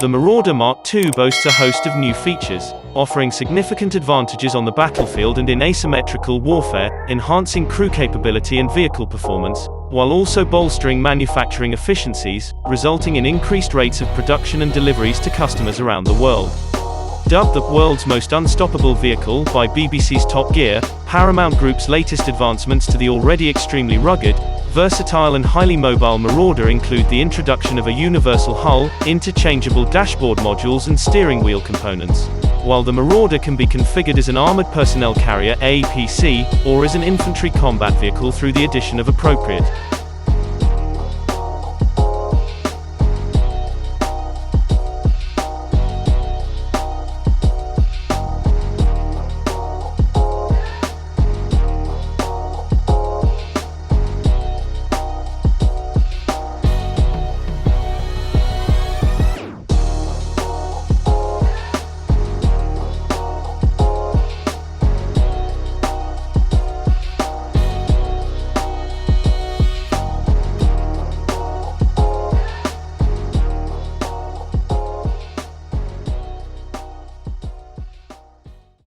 The Marauder Mark II boasts a host of new features, offering significant advantages on the battlefield and in asymmetrical warfare, enhancing crew capability and vehicle performance, while also bolstering manufacturing efficiencies, resulting in increased rates of production and deliveries to customers around the world. Dubbed the world's most unstoppable vehicle by BBC's Top Gear, Paramount Group's latest advancements to the already extremely rugged, versatile and highly mobile Marauder include the introduction of a universal hull, interchangeable dashboard modules and steering wheel components. While the Marauder can be configured as an armoured personnel carrier (APC) or as an infantry combat vehicle through the addition of appropriate